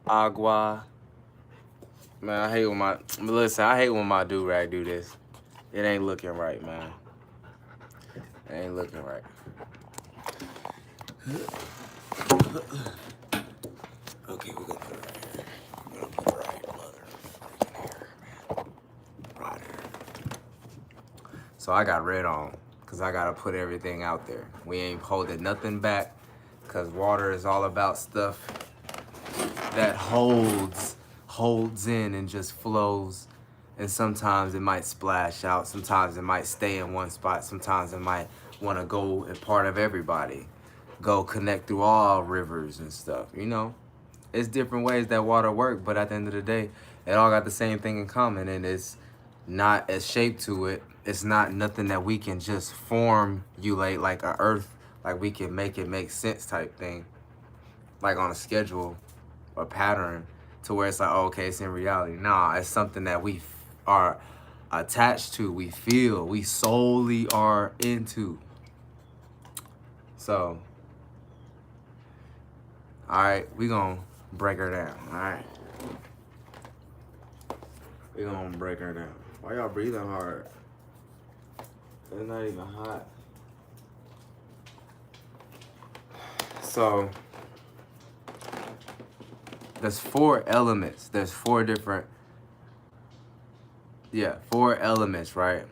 Agua. Man, I hate when my listen. I hate when my do rag do this. It ain't looking right, man. It ain't looking right. Okay, we're gonna put it right here. We're gonna put the right mother freaking hair, man. Right here. So I got red on, cause I gotta put everything out there. We ain't holding nothing back, cause water is all about stuff that holds in and just flows. And sometimes it might splash out, sometimes it might stay in one spot, sometimes it might want to go and part of everybody, go connect through all rivers and stuff, you know. It's different ways that water work, but at the end of the day, it all got the same thing in common, and it's not a shape to it. It's not nothing that we can just formulate like a earth, like we can make it make sense type thing, like on a schedule, a pattern, to where it's like, oh, okay, it's in reality. Nah, it's something that we are attached to, we feel, we solely are into. So, all right, we gonna break her down. All right, we gonna break her down. Why y'all breathing hard? It's not even hot. So, there's 4 elements. There's 4 different, yeah, 4 elements, right?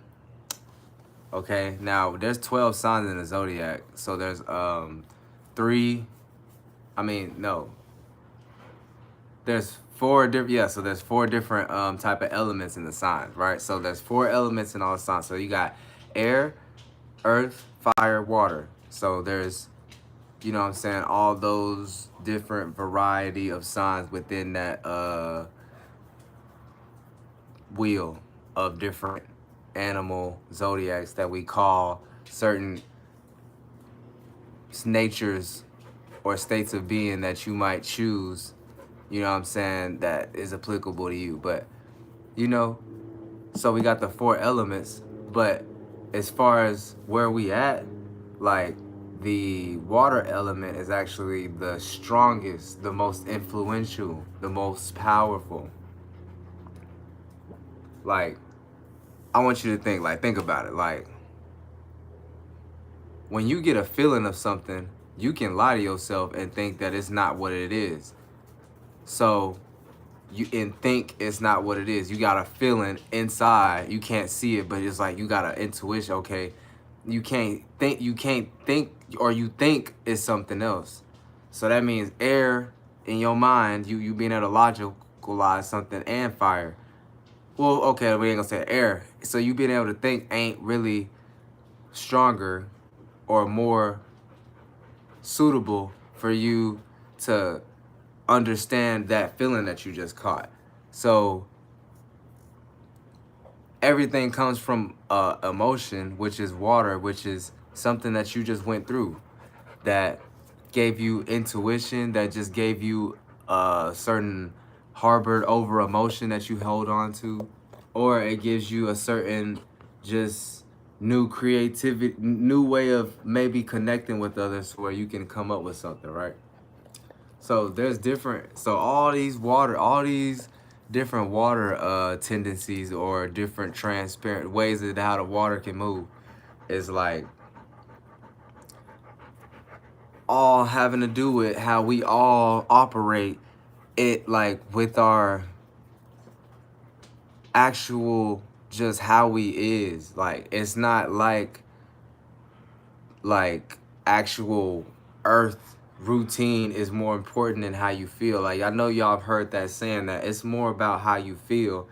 Okay, now there's 12 signs in the zodiac. So there's 3, I mean, no. There's 4 different, yeah, so there's 4 different type of elements in the signs, right? So there's 4 elements in all the signs. So you got air, earth, fire, water. So there's, you know what I'm saying, all those different variety of signs within that wheel of different animal zodiacs that we call certain natures or states of being that you might choose, you know what I'm saying, that is applicable to you. But, you know, so we got the 4 elements, but as far as where we at, like, the water element is actually the strongest, the most influential, the most powerful. Like, I want you to think about it. Like, when you get a feeling of something, you can lie to yourself and think that it's not what it is. So, think it's not what it is. You got a feeling inside. You can't see it, but it's like you got an intuition. Okay, you can't think, or you think it's something else. So that means air in your mind, you being able to logicalize something, and fire. Well, okay, we ain't gonna say air. So you being able to think ain't really stronger or more suitable for you to understand that feeling that you just caught. So everything comes from emotion, which is water, which is something that you just went through, that gave you intuition, that just gave you a certain harbored over emotion that you hold on to, or it gives you a certain just new creativity, new way of maybe connecting with others where you can come up with something, right? So there's different, so all these different water tendencies or different transparent ways of how the water can move is like all having to do with how we all operate it, like with our actual just how we is. Like, it's not like actual earth routine is more important than how you feel. Like, I know y'all have heard that saying, that it's more about how you feel,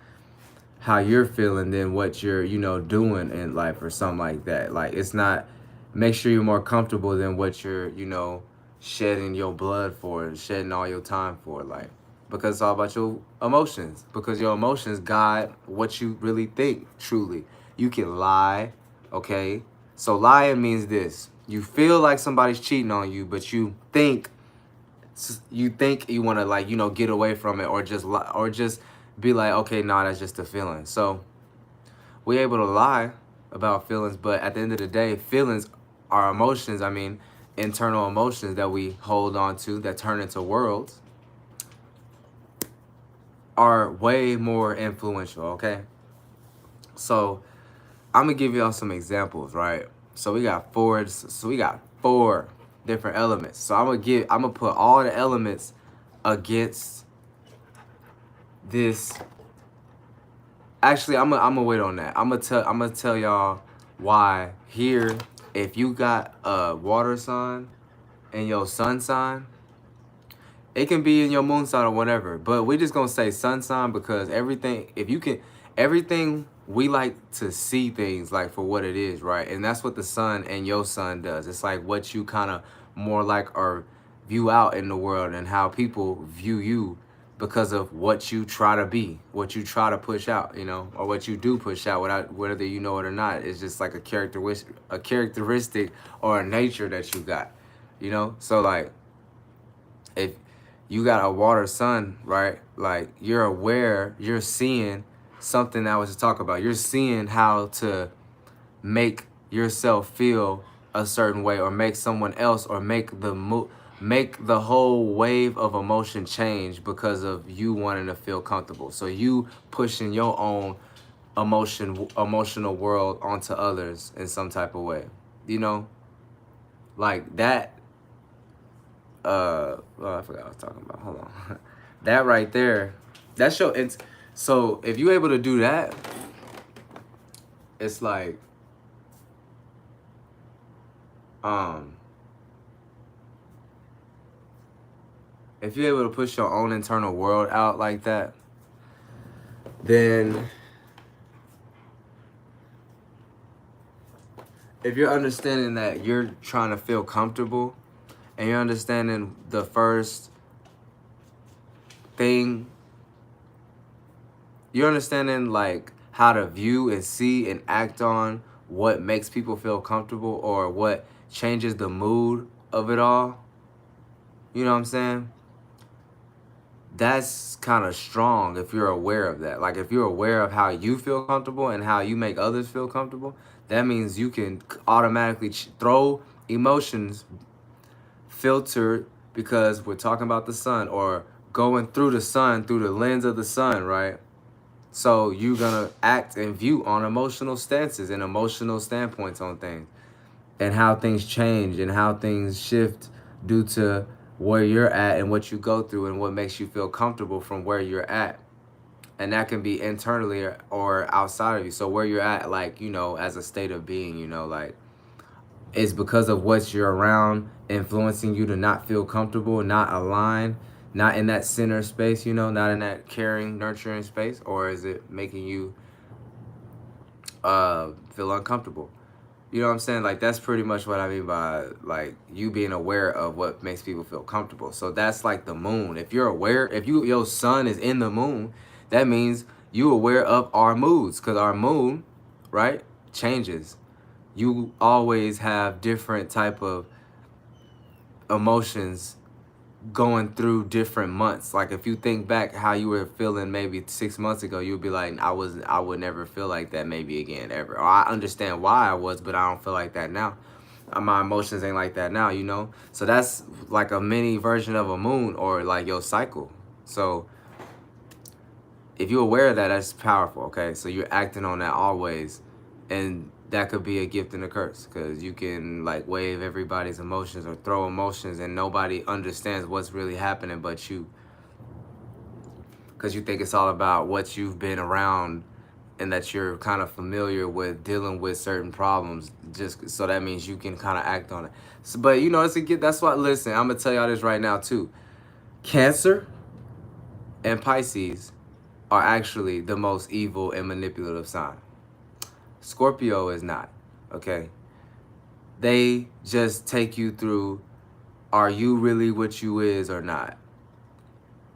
how you're feeling, than what you're, you know, doing in life or something like that. Like, it's not, make sure you're more comfortable than what you're, you know, shedding your blood for, shedding all your time for. Like, because it's all about your emotions, because your emotions guide what you really think truly. You can lie, okay? So lying means this: you feel like somebody's cheating on you, but you want to, like, you know, get away from it, or just lie, or just be like, okay, nah, that's just a feeling. So we're able to lie about feelings, but at the end of the day, feelings are emotions. I mean, internal emotions that we hold on to that turn into worlds are way more influential, okay? So I'm gonna give y'all some examples, right? So we got four different elements. So I'm gonna put all the elements against this. Actually, I'm gonna wait on that. I'm gonna tell y'all why here. If you got a water sign and your sun sign, it can be in your moon sign or whatever. But we're just gonna say sun sign because everything we like to see things like for what it is, right? And that's what the sun and your sun does. It's like what you kind of more like or view out in the world and how people view you because of what you try to be, what you try to push out, you know, or what you do push out without whether you know it or not. It's just like a characteristic or a nature that you got, you know. So like if you got a water sun, right? Like you're aware, you're seeing something that I was just talking about. You're seeing how to make yourself feel a certain way or make someone else or make the whole wave of emotion change because of you wanting to feel comfortable. So you pushing your own emotional world onto others in some type of way. You know? Like that oh, I forgot what I was talking about. Hold on. That right there, that's your so if you're able to do that, it's like if you're able to push your own internal world out like that, then if you're understanding that you're trying to feel comfortable and you're understanding the first thing, you're understanding like how to view and see and act on what makes people feel comfortable or what changes the mood of it all. You know what I'm saying? That's kind of strong if you're aware of that. Like if you're aware of how you feel comfortable and how you make others feel comfortable, that means you can automatically throw emotions filtered because we're talking about the sun or going through the sun, through the lens of the sun, right? So you're going to act and view on emotional stances and emotional standpoints on things and how things change and how things shift due to where you're at and what you go through and what makes you feel comfortable from where you're at. And that can be internally or outside of you. So where you're at, like, you know, as a state of being, you know, like it's because of what you're around influencing you to not feel comfortable, not aligned, not in that center space, you know, not in that caring, nurturing space, or is it making you feel uncomfortable? You know what I'm saying? Like that's pretty much what I mean by like you being aware of what makes people feel comfortable. So that's like the moon. If you're aware, if your sun is in the moon, that means you aware of our moods because our moon, right, changes. You always have different type of emotions going through different months. Like if you think back how you were feeling maybe 6 months ago, you'd be like, I would never feel like that maybe again ever. Or I understand why I was, but I don't feel like that now. My emotions ain't like that now, you know? So that's like a mini version of a moon or like your cycle. So if you're aware of that, that's powerful, okay? So you're acting on that always. And that could be a gift and a curse because you can like wave everybody's emotions or throw emotions and nobody understands what's really happening but you. Because you think it's all about what you've been around and that you're kind of familiar with dealing with certain problems. Just so that means you can kind of act on it. So, but you know, that's why, listen, I'm going to tell y'all this right now too. Cancer and Pisces are actually the most evil and manipulative sign. Scorpio is not, okay? They just take you through, are you really what you is or not?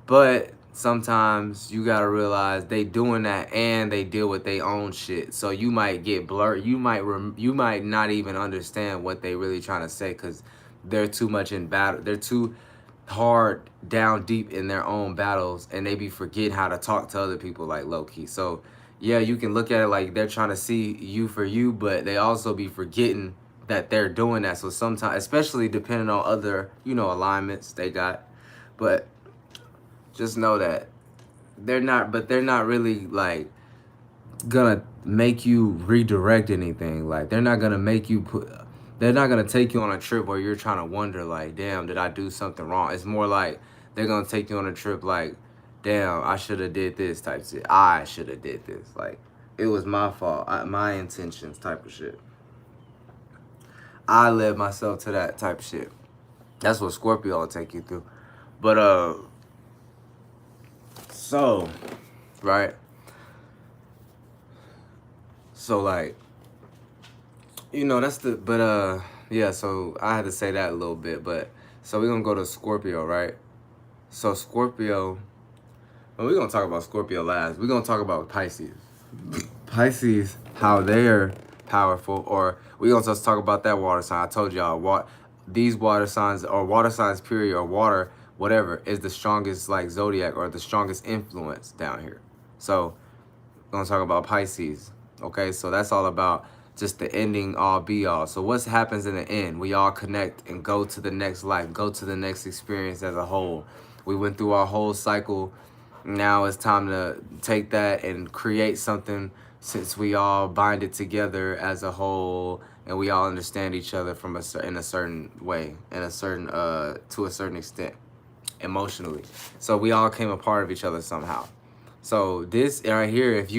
But sometimes you gotta realize they doing that and they deal with their own shit. So you might get blurred. You might not even understand what they really trying to say because they're too much in battle. They're too hard down deep in their own battles and they be forgetting how to talk to other people like low key. So yeah, you can look at it like they're trying to see you for you, but they also be forgetting that they're doing that. So sometimes, especially depending on other, alignments they got, but just know that they're not really like gonna make you redirect anything. Like they're not gonna make you they're not gonna take you on a trip where you're trying to wonder like, damn, did I do something wrong? It's more like they're gonna take you on a trip like, damn, I should have did this type shit. I should have did this. Like it was my fault, my intentions type of shit. I led myself to that type of shit. That's what Scorpio will take you through. But so, right? So like, that's yeah, so I had to say that a little bit, but so we're gonna go to Scorpio, right? So Scorpio, well, we're gonna talk about Scorpio last. We're gonna talk about Pisces. Pisces, how they're powerful, or we're gonna just talk about that water sign. I told y'all these water signs, or water signs period, or water, whatever, is the strongest like zodiac or the strongest influence down here. So we're gonna talk about Pisces. Okay, so that's all about just the ending all be all. So what happens in the end? We all connect and go to the next life, go to the next experience as a whole. We went through our whole cycle. Now it's time to take that and create something, since we all bind it together as a whole and we all understand each other in a certain way, in a certain to a certain extent, emotionally. So we all came a part of each other somehow. So this right here, if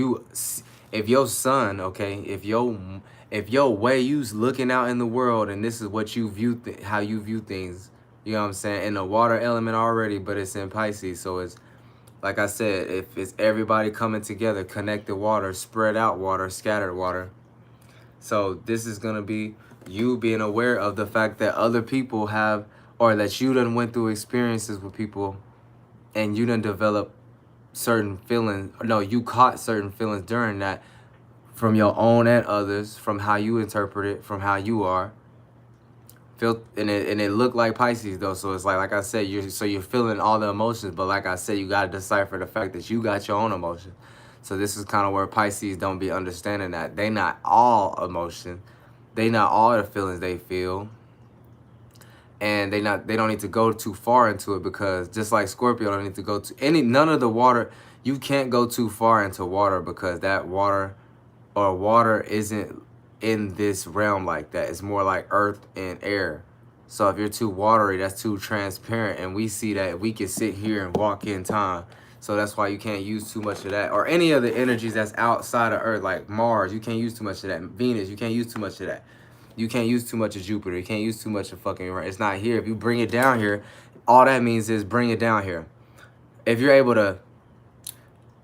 your son, okay, if your way you's looking out in the world, and this is what you view, how you view things, you know what I'm saying, in the water element already, but it's in Pisces. So it's like I said, if it's everybody coming together, connected water, spread out water, scattered water. So this is gonna be you being aware of the fact that other people have, or that you done went through experiences with people, and you done developed certain feelings. No, you caught certain feelings during that, from your own and others, from how you interpret it, from how you are. And it looked like Pisces though, so it's like I said, you're feeling all the emotions, but like I said, you gotta decipher the fact that you got your own emotion. So this is kind of where Pisces don't be understanding that they not all emotion, they not all the feelings they feel, and they don't need to go too far into it, because just like Scorpio don't need to go to none of the water. You can't go too far into water, because that water isn't in this realm like that. It's more like earth and air. So if you're too watery, that's too transparent, and we see that we can sit here and walk in time. So that's why you can't use too much of that, or any of the energies that's outside of Earth, like Mars. You can't use too much of that. Venus, you can't use too much of that. You can't use too much of Jupiter. You can't use too much of fucking Uranus. It's not here. If you bring it down here, all that means is bring it down here. If you're able to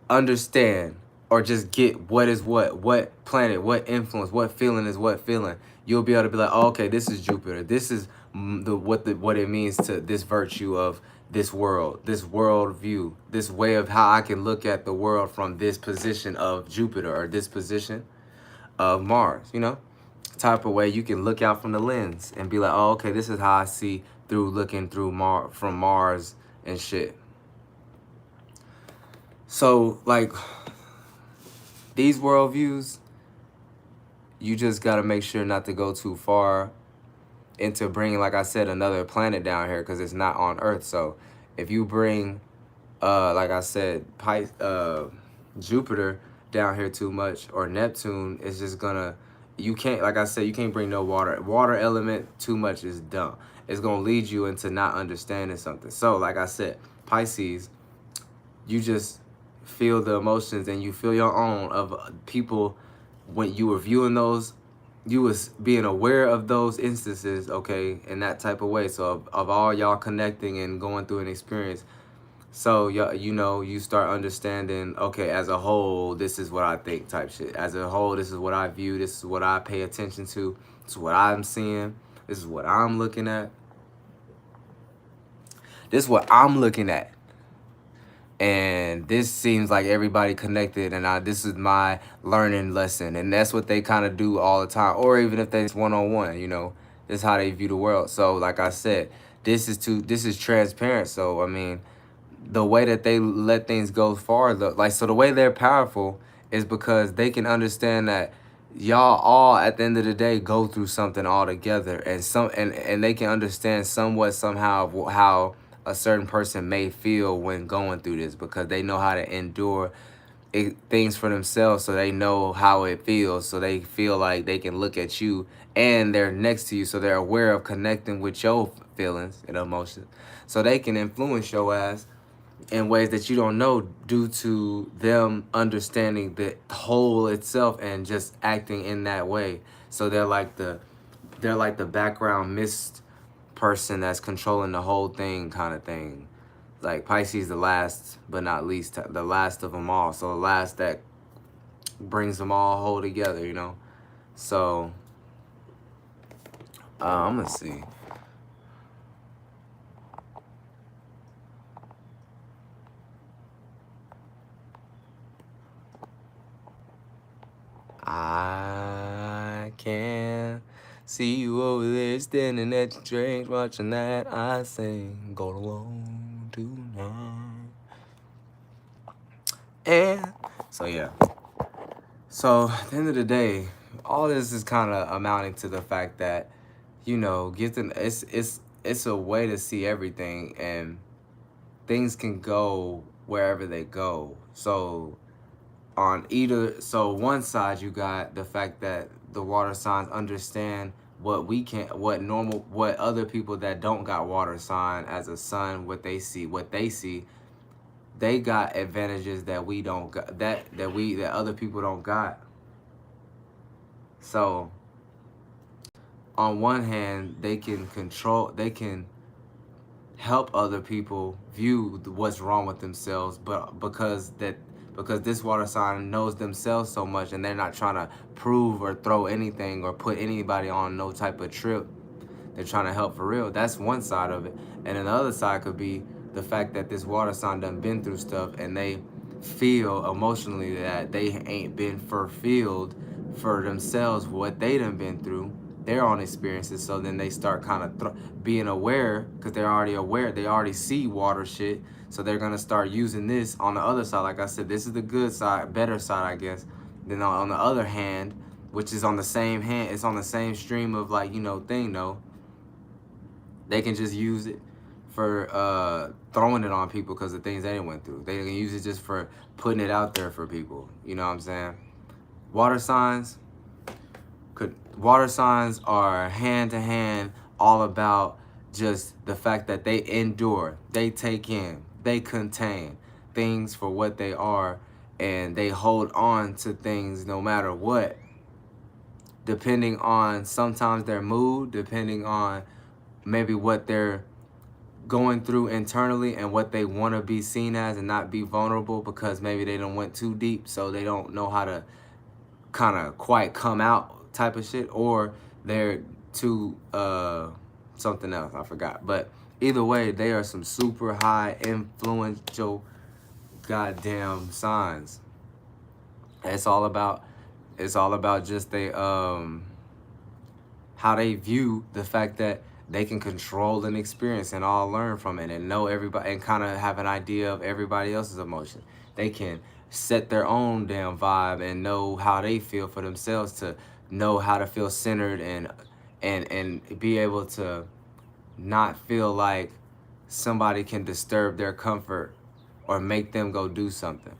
understand, or just get what is what planet, what influence, what feeling is what feeling, you'll be able to be like, oh, okay, this is Jupiter. This is what it means to this virtue of this world view, this way of how I can look at the world from this position of Jupiter, or this position of Mars, type of way you can look out from the lens and be like, oh, okay, this is how I see through looking through from Mars and shit. So like these worldviews, you just got to make sure not to go too far into bringing, like I said, another planet down here, because it's not on Earth. So if you bring, like I said, Jupiter down here too much, or Neptune, it's just gonna, you can't, like I said, you can't bring no water element too much is dumb. It's gonna lead you into not understanding something. So like I said, Pisces, you just feel the emotions, and you feel your own of people. When you were viewing those, you was being aware of those instances, okay, in that type of way. So of all y'all connecting and going through an experience, so you start understanding, okay, as a whole, this is what I think type shit. As a whole, this is what I view, this is what I pay attention to, this is what I'm seeing, this is what I'm looking at, and this seems like everybody connected, and this is my learning lesson. And that's what they kind of do all the time, or even if it's one-on-one, this is how they view the world. So like I said, this is transparent. So I mean, the way that they let things go far, so the way they're powerful is because they can understand that y'all all at the end of the day go through something all together, and they can understand somewhat somehow how a certain person may feel when going through this, because they know how to endure things for themselves, so they know how it feels, so they feel like they can look at you and they're next to you, so they're aware of connecting with your feelings and emotions, so they can influence your ass in ways that you don't know, due to them understanding the whole itself and just acting in that way. So they're like the background mist person that's controlling the whole thing, kind of thing. Like Pisces, the last but not least, the last of them all. So the last that brings them all whole together, you know. So I'm gonna see. I can see you over there standing at your drink, watching that I sing, go alone tonight. And so yeah. So at the end of the day, all this is kind of amounting to the fact that, you know, it's a way to see everything, and things can go wherever they go. So so one side you got the fact that the water signs understand what other people that don't got water sign as a sun, what they see, they got advantages that we don't got, that other people don't got. So on one hand, they can help other people view what's wrong with themselves, but because this water sign knows themselves so much, and they're not trying to prove or throw anything or put anybody on no type of trip, they're trying to help for real. That's one side of it. And then the other side could be the fact that this water sign done been through stuff, and they feel emotionally that they ain't been fulfilled for themselves what they done been through, their own experiences. So then they start kind of being aware, because they're already aware, they already see water shit. So they're gonna start using this on the other side. Like I said, this is the good side, better side, I guess. Then on the other hand, which is on the same hand, it's on the same stream of, like, you know, thing though, they can just use it for throwing it on people because of things they went through. They can use it just for putting it out there for people. You know what I'm saying? Water signs water signs are hand to hand all about just the fact that they endure, they take in, they contain things for what they are, and they hold on to things no matter what, depending on sometimes their mood, depending on maybe what they're going through internally and what they want to be seen as, and not be vulnerable because maybe they don't went too deep, so they don't know how to kind of quite come out type of shit, or they're too something else, I forgot. But either way, they are some super high influential goddamn signs. It's all about just how they view the fact that they can control an experience and all learn from it and know everybody and kind of have an idea of everybody else's emotion. They can set their own damn vibe and know how they feel for themselves, to know how to feel centered and be able to not feel like somebody can disturb their comfort or make them go do something,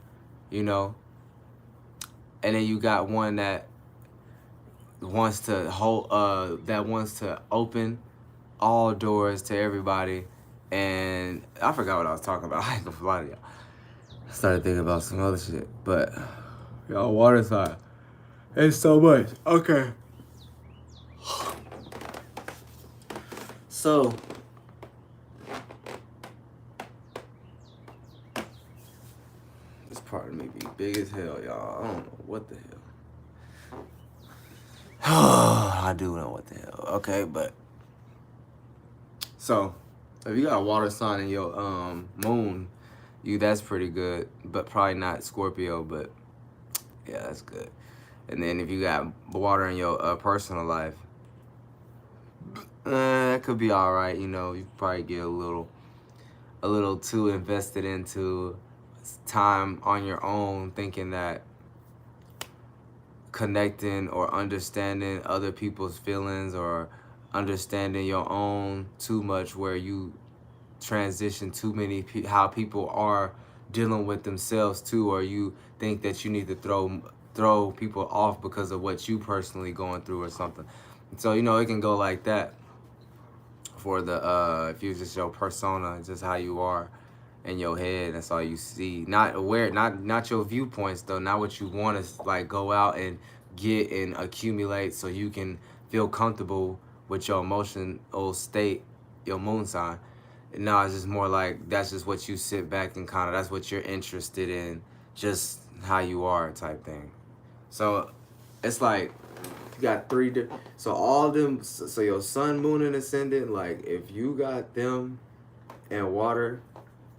you know? And then you got one that wants to open all doors to everybody. And I forgot what I was talking about. I ain't gonna lie to y'all. I started thinking about some other shit, but y'all, water sign, it's so much. Okay. So this part of me be big as hell, y'all. I don't know what the hell. I do know what the hell. Okay, but so if you got a water sign in your moon, that's pretty good, but probably not Scorpio, but yeah, that's good. And then if you got water in your personal life, that could be all right. You know, you probably get a little too invested into time on your own, thinking that connecting or understanding other people's feelings or understanding your own too much, where you transition too many how people are dealing with themselves too, or you think that you need to throw people off because of what you personally going through or something. So you know, it can go like that for the if you just your persona, just how you are in your head. That's all you see. Not aware, not your viewpoints though. Not what you want to like go out and get and accumulate, so you can feel comfortable with your emotional state, your moon sign. No, it's just more like that's just what you sit back and kind of that's what you're interested in, just how you are type thing. So it's like you got three different. So all of them. So your sun, moon, and ascendant. Like if you got them and water,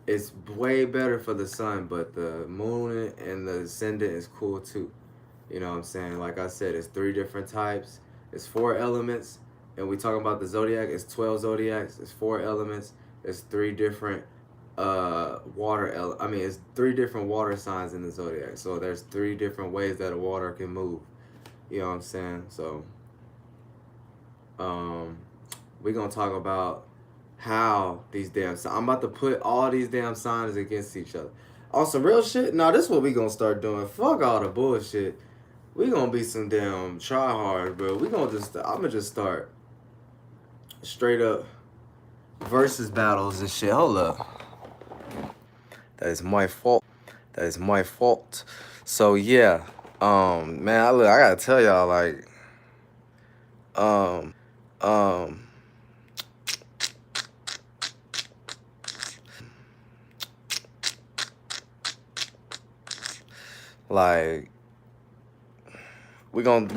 it's way better for the sun. But the moon and the ascendant is cool too. You know what I'm saying? Like I said, it's 3 different types. It's 4 elements. And we talking about the zodiac. It's 12 zodiacs. It's 4 elements. It's 3 different it's 3 different water signs in the zodiac. So there's 3 different ways that a water can move. You know what I'm saying? So we're gonna talk about how these damn signs. I'm about to put all these damn signs against each other. On some real shit, nah, this is what we gonna start doing. Fuck all the bullshit. We gonna be some damn try hard, bro. We gonna I'm gonna just start straight up versus battles and shit. Hold up. That is my fault. That is my fault. So yeah, man, I gotta tell y'all, like, like, we gonna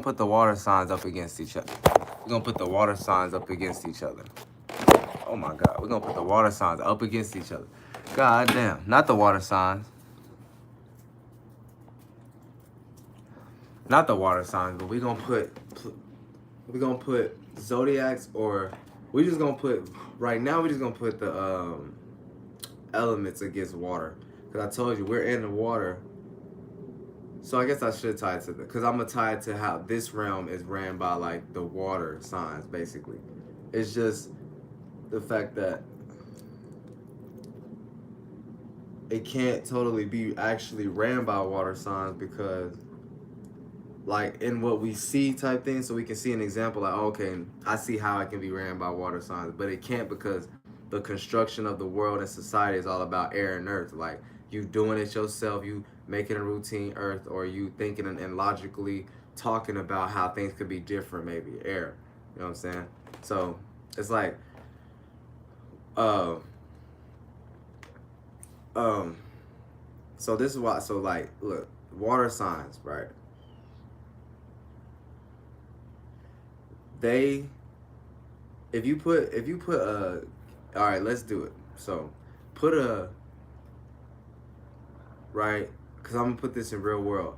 put the water signs up against each other. We're gonna put the water signs up against each other. Oh my God, we're gonna put the water signs up against each other. God damn, not the water signs. Not the water signs, but we're gonna put zodiacs, or we just gonna put right now. We just gonna put the elements against water, because I told you we're in the water. So I guess I should tie it to because I'm gonna tie it to how this realm is ran by like the water signs. Basically, it's just the fact that it can't totally be actually ran by water signs, because like in what we see type thing, so we can see an example like, okay, I see how it can be ran by water signs, but it can't, because the construction of the world and society is all about air and earth. Like you doing it yourself, you making a routine earth, or you thinking and logically talking about how things could be different, maybe air. You know what I'm saying? So it's like so this is why, so like look, water signs, right? If you put all right, let's do it. So put right, because I'm gonna put this in real world.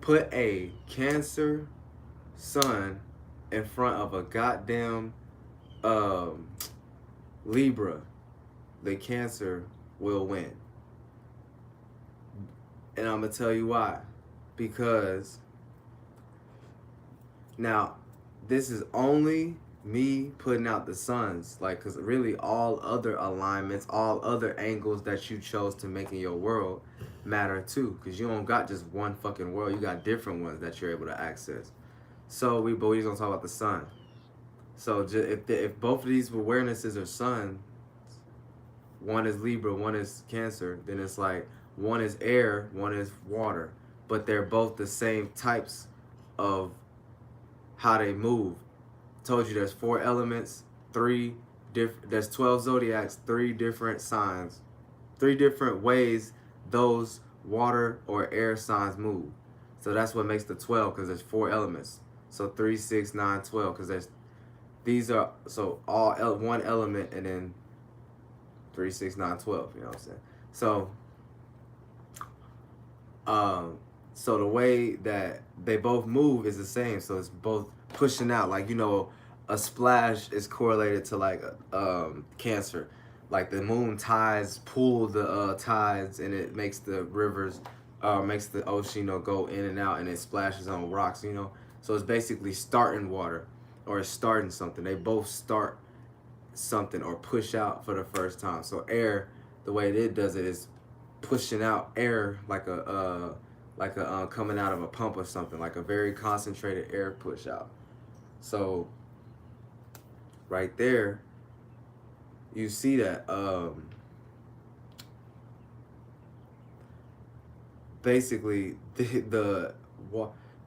Put a Cancer sun in front of a goddamn Libra. The Cancer will win. And I'm gonna tell you why. Because now this is only me putting out the suns, like, because really all other alignments, all other angles that you chose to make in your world matter too, because you don't got just one fucking world, you got different ones that you're able to access. So we're just gonna talk about the sun. So if both of these awarenesses are sun, one is Libra, one is Cancer, then it's like one is air, one is water, but they're both the same types of how they move. Told you there's 4 elements, there's 12 zodiacs, 3 different signs, 3 different ways those water or air signs move. So that's what makes the 12, because there's 4 elements. So 3, 6, 9, 12, because these are, so all one element, and then 3, 6, 9, 12, you know what I'm saying? So the way that they both move is the same. So it's both pushing out, like, you know, a splash is correlated to like Cancer. Like the moon tides pull the tides, and it makes the rivers makes the ocean, go in and out, and it splashes on rocks, So it's basically starting water, or it's starting something. They both start something or push out for the first time. So air, the way it does it is pushing out air like a coming out of a pump or something, like a very concentrated air push out. So right there, you see that basically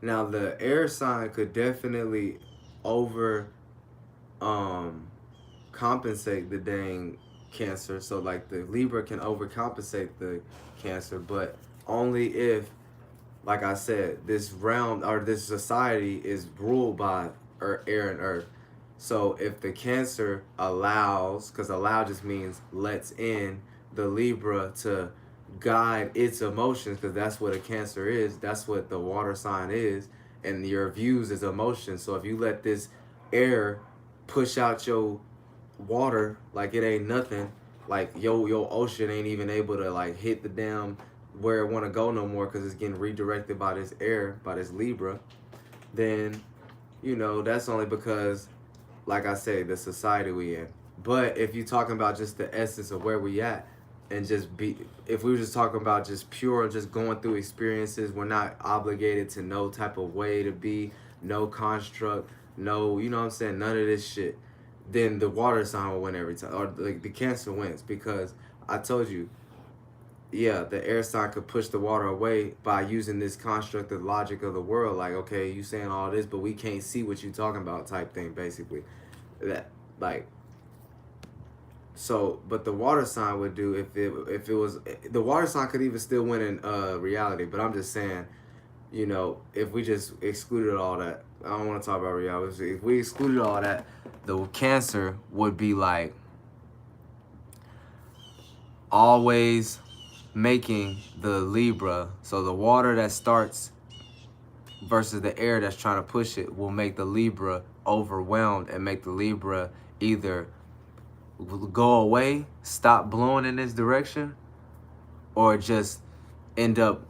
now the air sign could definitely over compensate the dang Cancer. So like the Libra can overcompensate the Cancer, but only if, like I said, this realm or this society is ruled by air and earth. So if the Cancer allows, because allow just means lets in the Libra to guide its emotions, because that's what a Cancer is. That's what the water sign is. And your views is emotion. So if you let this air push out your water like it ain't nothing, like your ocean ain't even able to like hit the damn where it want to go no more because it's getting redirected by this air, by this Libra, then that's only because, like I say, the society we in. But if you're talking about just the essence of where we at, and if we were just talking about just pure, just going through experiences, we're not obligated to no type of way to be, no construct, no, you know what I'm saying, none of this shit, then the water sign will win every time, or like the Cancer wins, because I told you, yeah, the air sign could push the water away by using this constructed logic of the world. Like, okay, you saying all this, but we can't see what you talking about, type thing, basically. That, like, so, but the water sign would do if it was, the water sign could even still win in reality. But I'm just saying, if we just excluded all that, I don't want to talk about reality. If we excluded all that, the Cancer would be like always making the Libra, so the water that starts versus the air that's trying to push it will make the Libra overwhelmed and make the Libra either go away, stop blowing in this direction, or just end up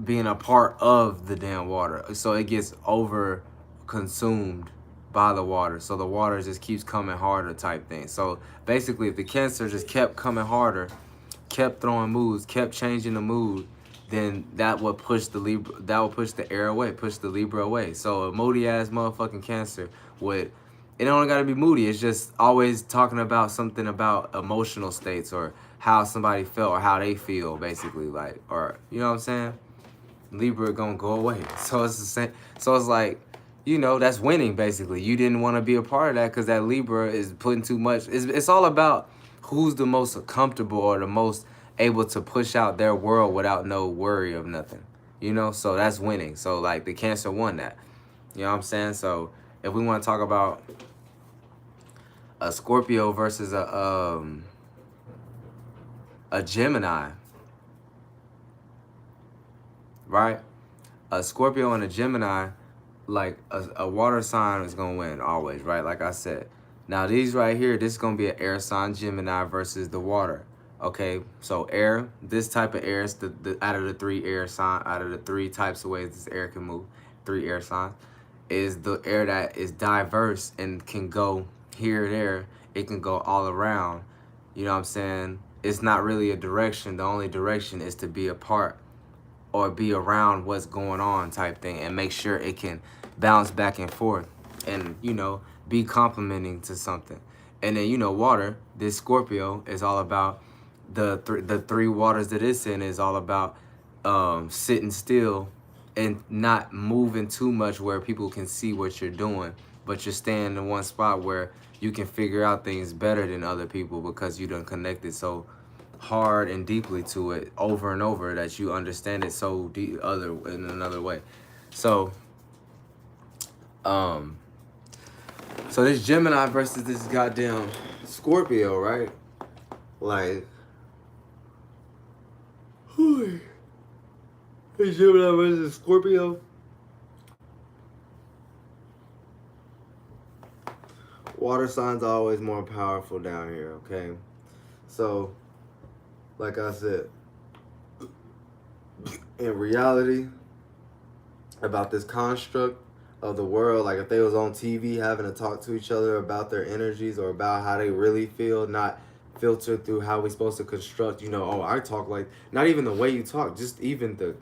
being a part of the damn water. So it gets over consumed by the water. So the water just keeps coming harder, type thing. So basically, if the Cancer just kept coming harder, kept throwing moves, kept changing the mood, then that would push the Libra, that would push the air away, push the Libra away. So a moody ass motherfucking Cancer would, it don't gotta be moody, it's just always talking about something about emotional states or how somebody felt or how they feel, basically, like, or you know what I'm saying? Libra gonna go away. So it's the same. So it's like, that's winning, basically. You didn't want to be a part of that because that Libra is putting too much. It's all about who's the most comfortable or the most able to push out their world without no worry of nothing. So that's winning. So like the Cancer won that. You know what I'm saying? So if we want to talk about a Scorpio versus a Gemini, right? A Scorpio and a Gemini, like a water sign is gonna win always, right? Like I said. Now these right here, this is gonna be an air sign, Gemini versus the water. Okay, so air, this type of air is the out of the three air sign, out of the three types of ways this air can move, three air signs, is the air that is diverse and can go here or there. It can go all around. You know what I'm saying? It's not really a direction. The only direction is to be a part or be around what's going on, type thing, and make sure it can bounce back and forth and, be complementing to something. And then, water, this Scorpio is all about the three waters that it's in is all about sitting still and not moving too much where people can see what you're doing, but you're staying in one spot where you can figure out things better than other people because you done connected so hard and deeply to it over and over that you understand it so deep in another way. So so this Gemini versus this goddamn Scorpio, right? Like, this Gemini versus Scorpio. Water signs are always more powerful down here, okay? So, like I said, in reality about this construct of the world, like if they was on TV having to talk to each other about their energies or about how they really feel, not filtered through how we supposed to construct, oh, I talk like, not even the way you talk, just even the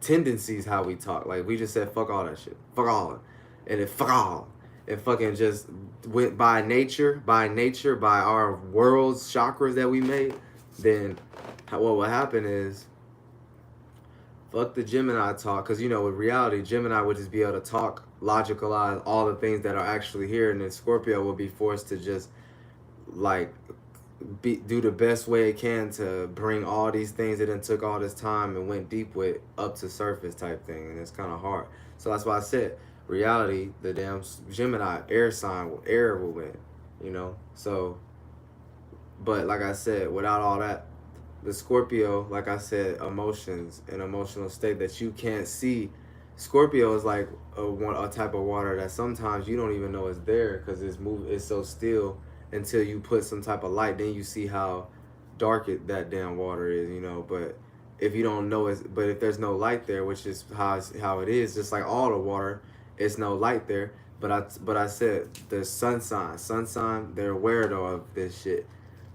tendencies how we talk. Like we just said fuck all that shit. Fuck all. And then fuck all. And fucking just went by nature, by our world's chakras that we made, then what will happen is fuck the Gemini talk, because with reality, Gemini would just be able to talk, logicalize all the things that are actually here, and then Scorpio will be forced to just like do the best way it can to bring all these things that it took all this time and went deep with up to surface type thing, and it's kind of hard. So that's why I said reality, the damn Gemini air sign, air will win. So, but like I said, without all that, the Scorpio, like I said, emotions and emotional state that you can't see. Scorpio is like a type of water that sometimes you don't even know is there because it's so still until you put some type of light. Then you see how dark that damn water is. But if you don't know it, but if there's no light there, which is how it is, just like all the water, it's no light there. But I said the sun sign, they're aware though of this shit.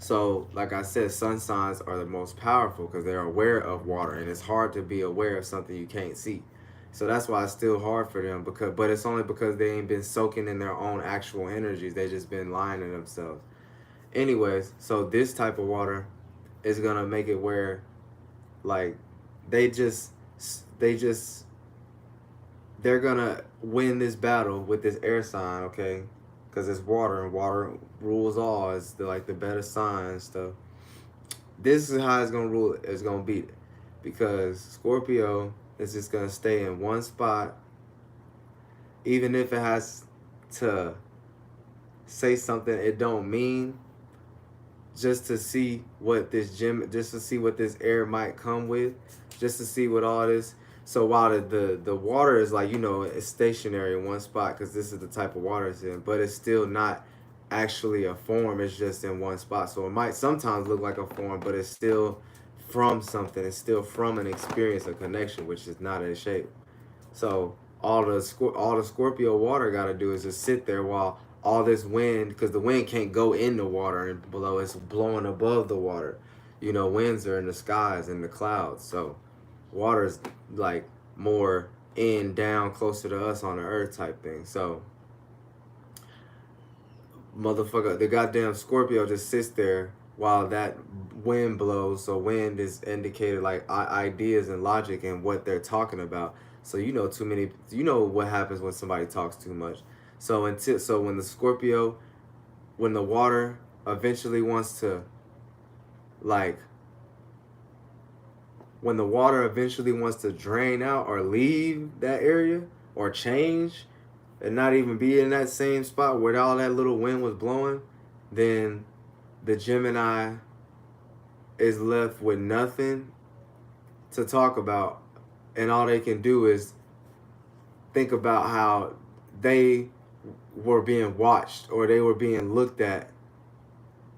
So, like I said, sun signs are the most powerful because they're aware of water, and it's hard to be aware of something you can't see. So that's why it's still hard for them but it's only because they ain't been soaking in their own actual energies. They just been lying to themselves. Anyways, so this type of water is gonna make it where, like, they just they're gonna win this battle with this air sign, okay? Because it's water, and water rules all. It's the better sign and stuff. This is how it's gonna rule. It's gonna beat it, because Scorpio is just gonna stay in one spot, even if it has to say something it don't mean, just to see what just to see what this air might come with, just to see what all this. So while the water is like, it's stationary in one spot because this is the type of water it's in, but it's still not actually a form. It's just in one spot. So it might sometimes look like a form, but it's still from something. It's still from an experience, a connection, which is not in shape. So all the Scorpio water got to do is just sit there while all this wind, because the wind can't go in the water and below, it's blowing above the water. Winds are in the skies and the clouds. So water is like more down, closer to us on the earth type thing. So motherfucker, the goddamn Scorpio just sits there while that wind blows. So wind is indicated like ideas and logic and what they're talking about. So too many. You know what happens when somebody talks too much. So when the Scorpio, when the water eventually wants to, like, when the water eventually wants to drain out or leave that area or change and not even be in that same spot where all that little wind was blowing, then the Gemini is left with nothing to talk about, and all they can do is think about how they were being watched or they were being looked at,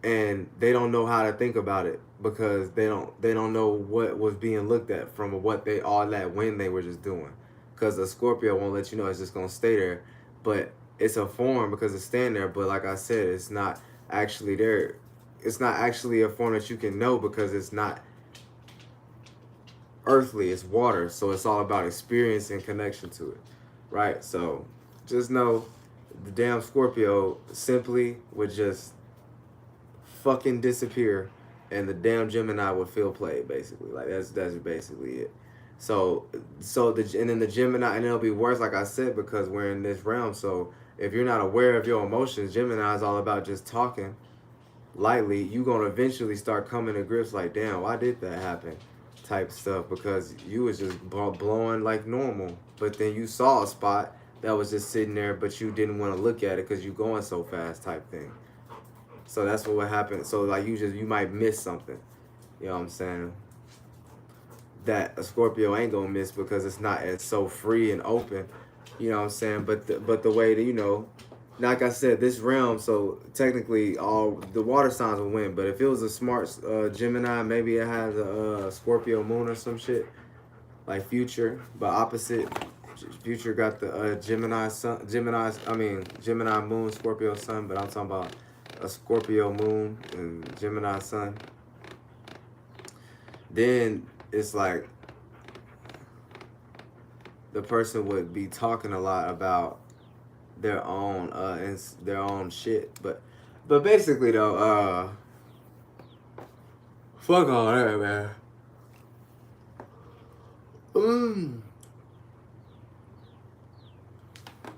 and they don't know how to think about it because they don't know what was being looked at from what they all that wind they were just doing. Because the Scorpio won't let you know, it's just gonna stay there, but it's a form because it's staying there. But like I said, it's not actually there. It's not actually a form that you can know because it's not earthly. It's water, so it's all about experience and connection to it, right? So just know the damn Scorpio simply would just fucking disappear, and the damn Gemini would feel played, basically. Like that's basically it. And then the Gemini, and it'll be worse, like I said, because we're in this realm. So if you're not aware of your emotions, Gemini is all about just talking lightly. You gonna eventually start coming to grips like, damn, why did that happen? Type stuff, because you was just blowing like normal, but then you saw a spot that was just sitting there, but you didn't want to look at it because you going so fast, type thing. So that's what would happen. So like you might miss something. You know what I'm saying? That a Scorpio ain't gonna miss because it's so free and open. You know what I'm saying? But the way that like I said, this realm. So technically, all the water signs will win. But if it was a smart Gemini, maybe it has a Scorpio moon or some shit. like Future, but opposite. Future got the Gemini moon, Scorpio sun, but I'm talking about a Scorpio moon and Gemini sun. Then it's like the person would be talking a lot about their own and their own shit, but basically though, fuck all that, man.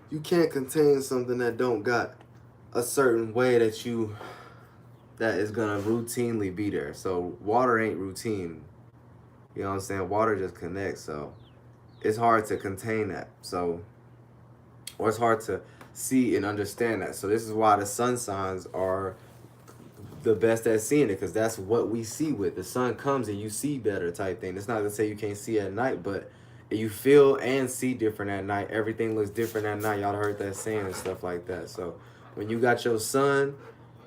You can't contain something that don't got a certain way that is gonna routinely be there. So water ain't routine. You know what I'm saying? Water just connects, so it's hard to contain that. So, or it's hard to see and understand that. So this is why the sun signs are the best at seeing it, because that's what we see with. The sun comes and you see better type thing. It's not to say you can't see at night, but you feel and see different at night. Everything looks different at night. Y'all heard that saying and stuff like that. So when you got your sun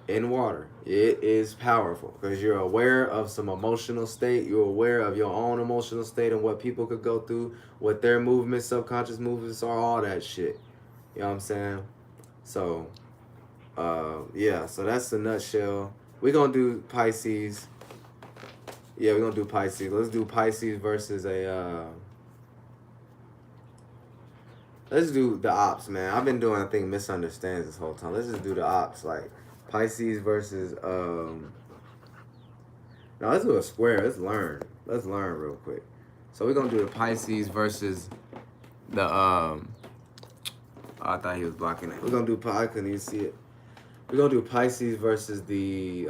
in water, it is powerful because you're aware of some emotional state. You're aware of your own emotional state and what people could go through, what their movements, subconscious movements are, all that shit. You know what I'm saying? So, yeah, so that's the nutshell. We're going to do Pisces. Yeah, we're going to do Pisces. Let's do Pisces versus let's do the ops, man. I've been doing, I think, misunderstands this whole time. Let's just do the ops, like Pisces versus no, let's do a square. Let's learn real quick. So we're gonna do the Pisces versus the oh, I thought he was blocking it. We're gonna do I couldn't even see it. We're gonna do Pisces versus the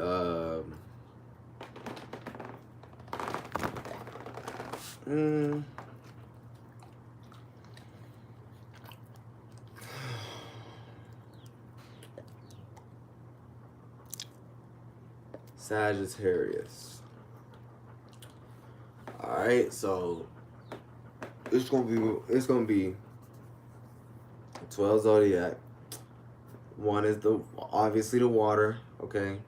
Sagittarius. All right, so it's gonna be 12 zodiac. One is obviously the water, okay.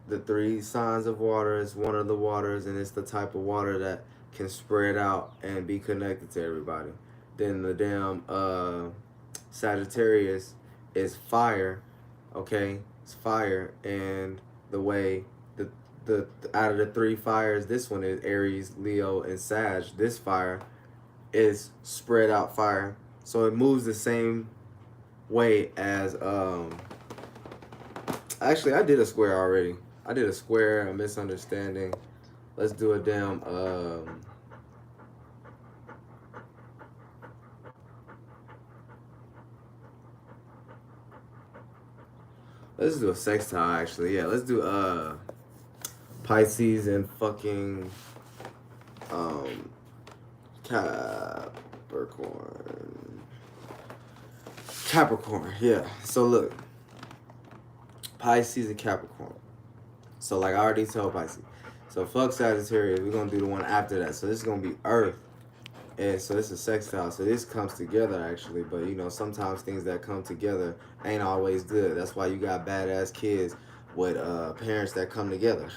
The 3 signs of water is one of the waters, and it's the type of water that can spread out and be connected to everybody. Then the damn Sagittarius is fire, okay. It's fire, and the way the out of the 3 fires, this one is Aries, Leo, and Sag. This fire is spread out fire, so it moves the same way as actually I did a square already. I did a square, a misunderstanding. Let's do a damn let's do a sextile actually. Yeah, let's do Pisces and fucking Capricorn, yeah. So look, Pisces and Capricorn. So like I already told Pisces. So fuck Sagittarius, we're gonna do the one after that. So this is gonna be Earth. And so this is sextile. So this comes together actually, but you know, sometimes things that come together ain't always good. That's why you got badass kids with parents that come together.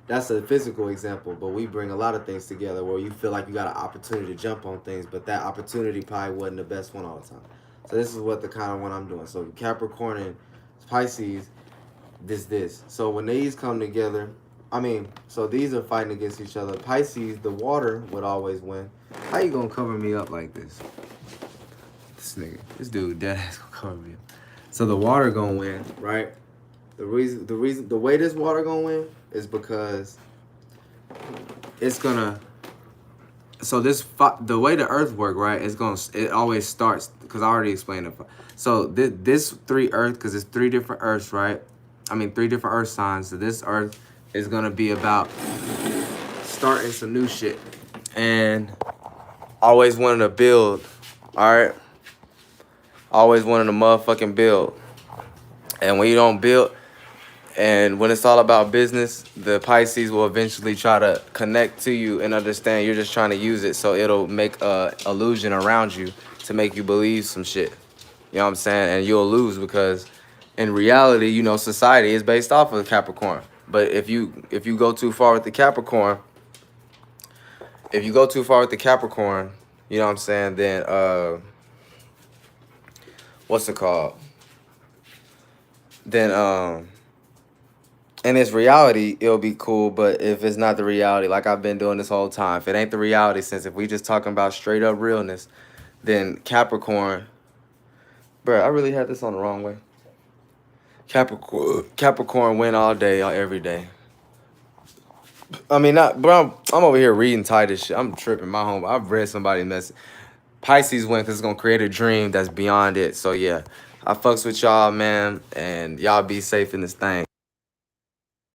That's a physical example, but we bring a lot of things together where you feel like you got an opportunity to jump on things, but that opportunity probably wasn't the best one all the time. So this is what the kind of one I'm doing. So Capricorn and Pisces, this. So when these come together, so these are fighting against each other. Pisces, the water would always win. How you gonna cover me up like this? This dude, deadass gonna cover me up. So the water gonna win, right? The way this water gonna win is because it's gonna. So the way the Earth work, right? It always starts because I already explained it. So this 3 Earth, because it's 3 different Earths, right? 3 different Earth signs. So this Earth is gonna be about starting some new shit and always wanting to build. All right, always wanting to motherfucking build. And when you don't build, and when it's all about business, the Pisces will eventually try to connect to you and understand you're just trying to use it, so it'll make a illusion around you to make you believe some shit. You know what I'm saying? And you'll lose because in reality, you know, society is based off of Capricorn. But if you go too far with the Capricorn, if you go too far with the Capricorn, you know what I'm saying, then what's it called? Then in its reality, it'll be cool, but if it's not the reality, like I've been doing this whole time, if it ain't the reality, since if we just talking about straight up realness, then Capricorn, bro, I really had this on the wrong way. Capricorn win all day, every day. I mean, not, bro. I'm over here reading Titus shit. I'm tripping. My home. I've read somebody's message. Pisces win because it's gonna create a dream that's beyond it. So yeah, I fucks with y'all, man, and y'all be safe in this thing.